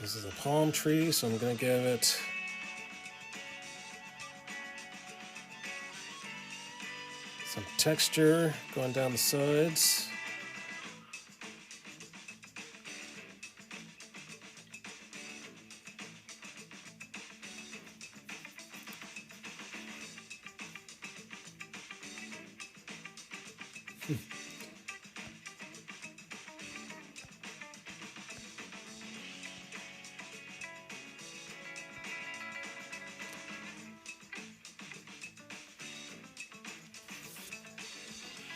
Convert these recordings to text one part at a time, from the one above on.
This is a palm tree, so I'm going to give it some texture going down the sides.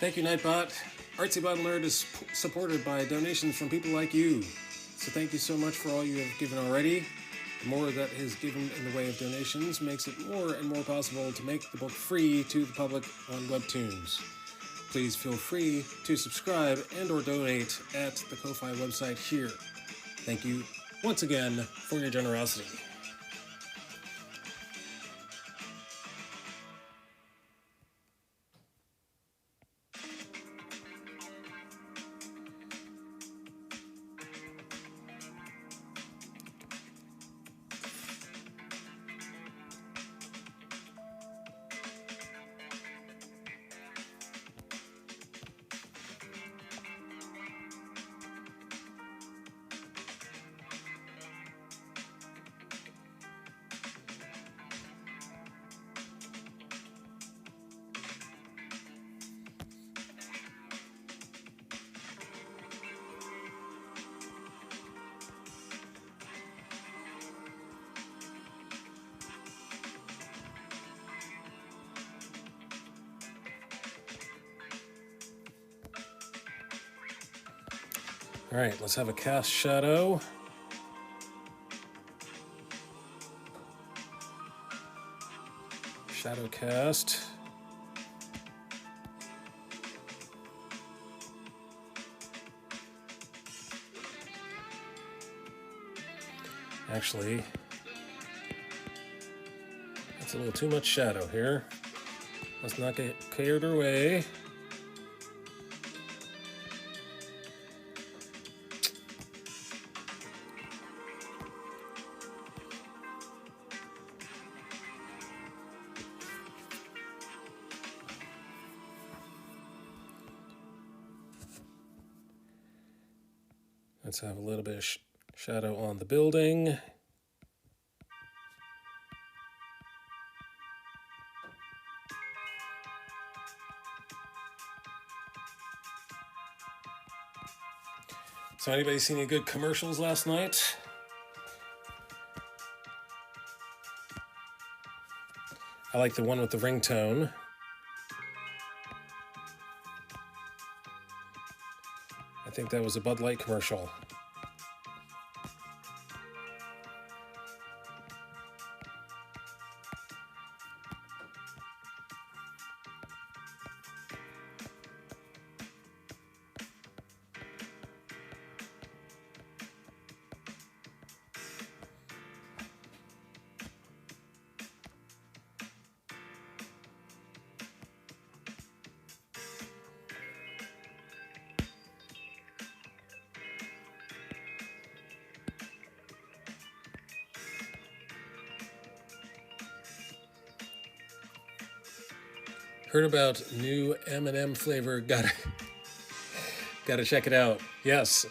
Thank you, Nightbot. ArtsyBot Alert is supported by donations from people like you. So thank you so much for all you have given already. The more that is given in the way of donations makes it more and more possible to make the book free to the public on Webtoons. Please feel free to subscribe and or donate at the KoFi website here. Thank you once again for your generosity. All right, let's have a cast shadow. Shadow cast. Actually, that's a little too much shadow here. Let's not get carried away. Let's have a little bit of shadow on the building. So anybody seen any good commercials last night? I like the one with the ringtone. I think that was a Bud Light commercial. Heard about new M&M flavor. Gotta check it out. Yes.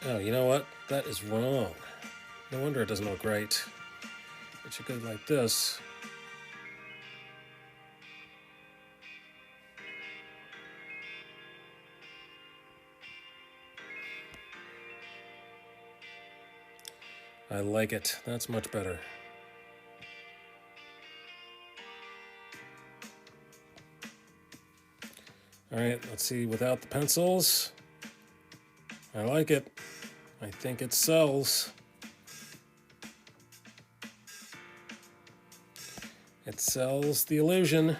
Oh, you know what? That is wrong. No wonder it doesn't look right. It should go like this. I like it. That's much better. All right, let's see without the pencils. I like it. I think it sells. It sells the illusion.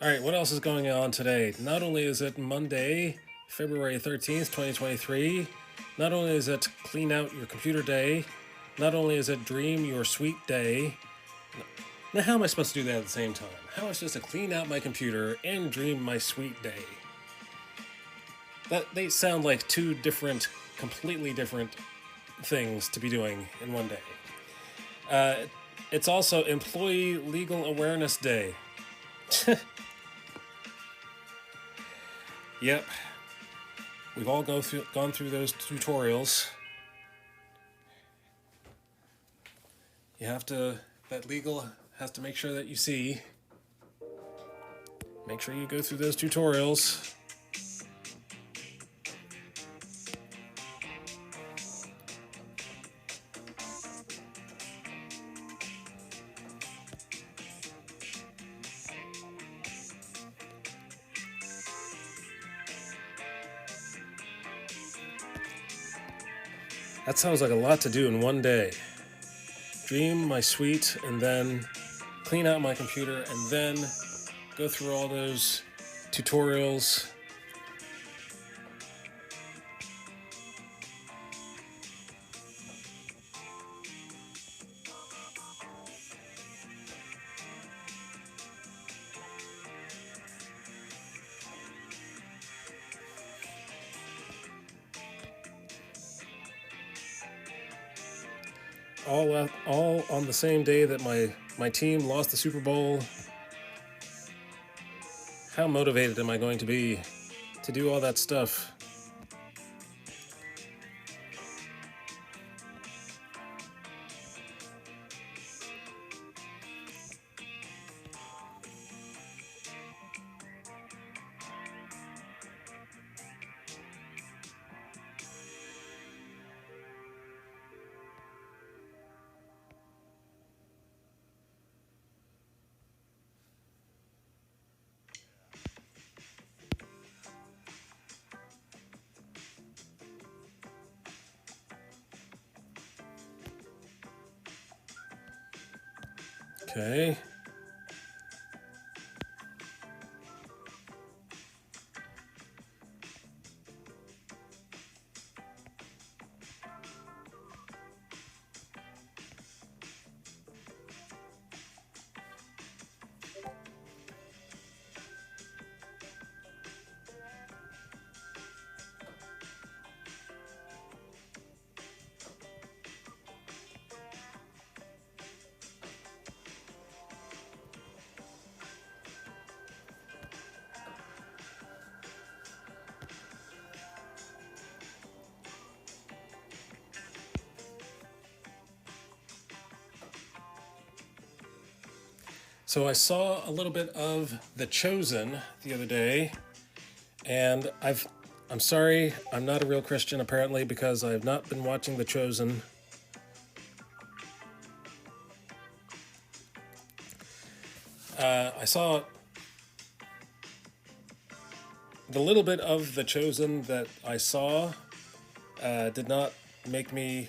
All right, what else is going on today? Not only is it Monday, February 13th, 2023, not only is it Clean Out Your Computer Day, not only is it Dream Your Sweet Day. Now, how am I supposed to do that at the same time? How am I supposed to clean out my computer and dream my sweet day? They sound like two different, completely different things to be doing in one day. It's also Employee Legal Awareness Day. Yep. We've all gone through those tutorials. That legal has to make sure that you see. Make sure you go through those tutorials. That sounds like a lot to do in one day. Dream my sweet, and then clean out my computer, and then go through all those tutorials. All on the same day that my team lost the Super Bowl. How motivated am I going to be to do all that stuff? Okay. So I saw a little bit of The Chosen the other day, and I'm sorry, I'm not a real Christian apparently because I have not been watching The Chosen. I saw the little bit of The Chosen that I saw did not make me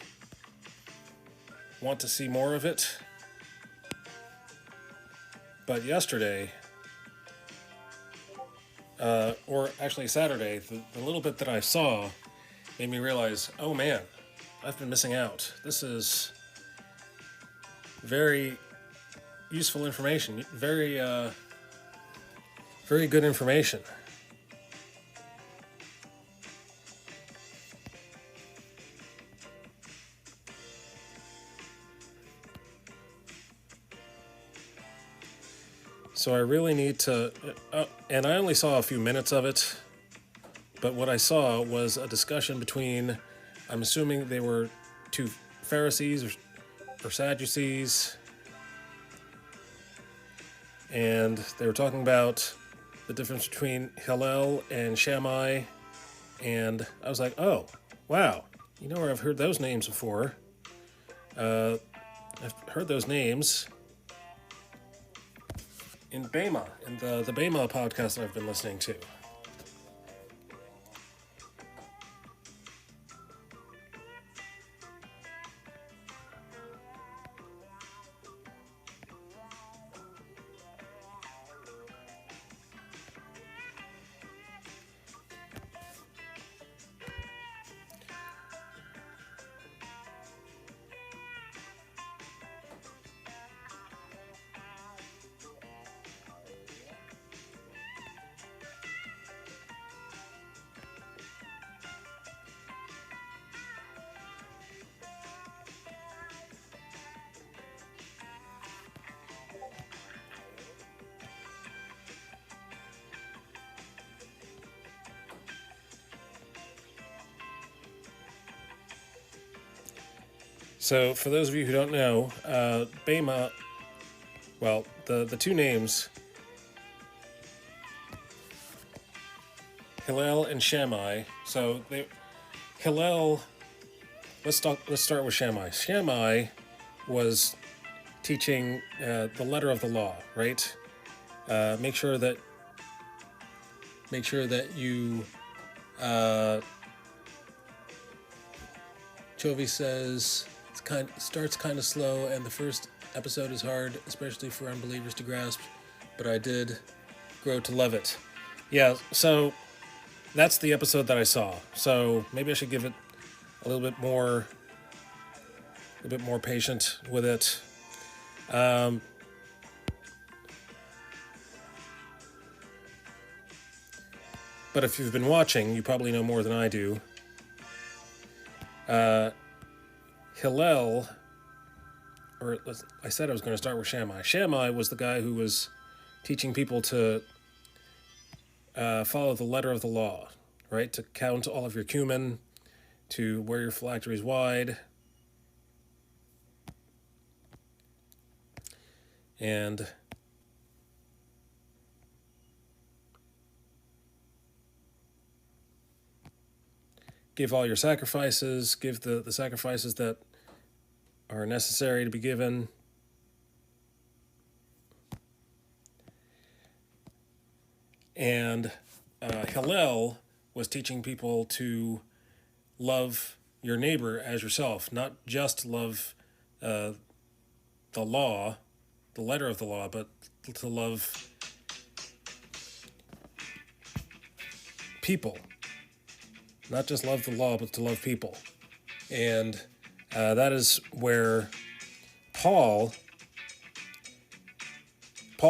want to see more of it. But yesterday, or actually Saturday, the little bit that I saw made me realize, oh man, I've been missing out. This is very useful information, very good information. So I really need to, and I only saw a few minutes of it, but what I saw was a discussion between, I'm assuming they were two Pharisees or Sadducees, and they were talking about the difference between Hillel and Shammai, and I was like, oh, wow, you know where I've heard those names before. I've heard those names in Bema, in the Bema podcast that I've been listening to. So, for those of you who don't know, Bema, well, the two names, Hillel and Shammai. So, Hillel, let's start with Shammai. Shammai was teaching the letter of the law, right? Make sure that you. Chovy says starts kind of slow, and the first episode is hard, especially for unbelievers to grasp. But I did grow to love it. Yeah, so that's the episode that I saw. So maybe I should give it a little bit more patient with it. But if you've been watching, you probably know more than I do. Hillel, I said I was going to start with Shammai. Shammai was the guy who was teaching people to follow the letter of the law, right? To count all of your cumin, to wear your phylacteries wide, and give all your sacrifices, give the sacrifices that are necessary to be given. And Hillel was teaching people to love your neighbor as yourself, not just love the law, the letter of the law, but to love people. Not just love the law, but to love people. And that is where Paul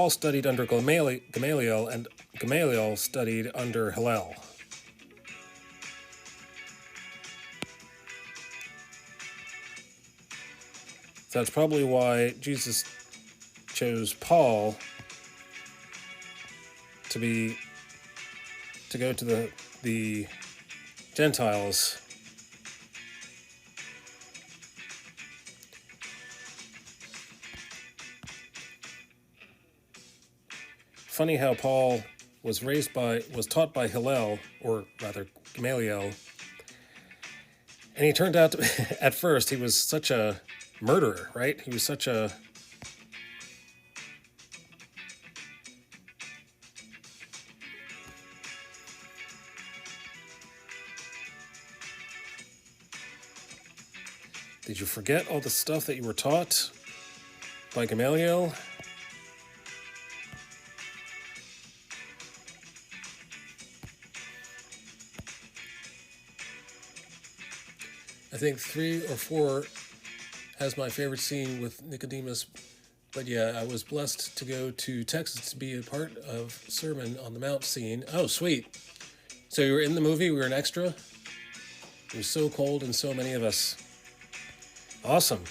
studied under Gamaliel, and Gamaliel studied under Hillel. So that's probably why Jesus chose Paul to go to the Gentiles. Funny how Paul was taught by Hillel, or rather Gamaliel, and he turned out to, at first, he was such a murderer, right? He was such a Did you forget all the stuff that you were taught by Gamaliel? I think 3 or 4 has my favorite scene with Nicodemus. But yeah, I was blessed to go to Texas to be a part of Sermon on the Mount scene. Oh, sweet. So you were in the movie? We were an extra? It was so cold and so many of us. Awesome.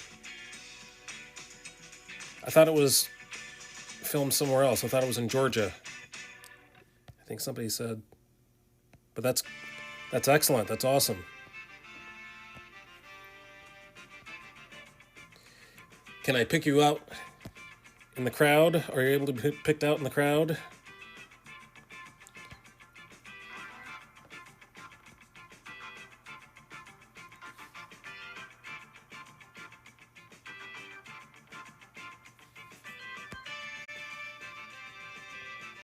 I thought it was filmed somewhere else. I thought it was in Georgia. I think somebody said. But that's excellent. That's awesome. Can I pick you out in the crowd? Are you able to be picked out in the crowd?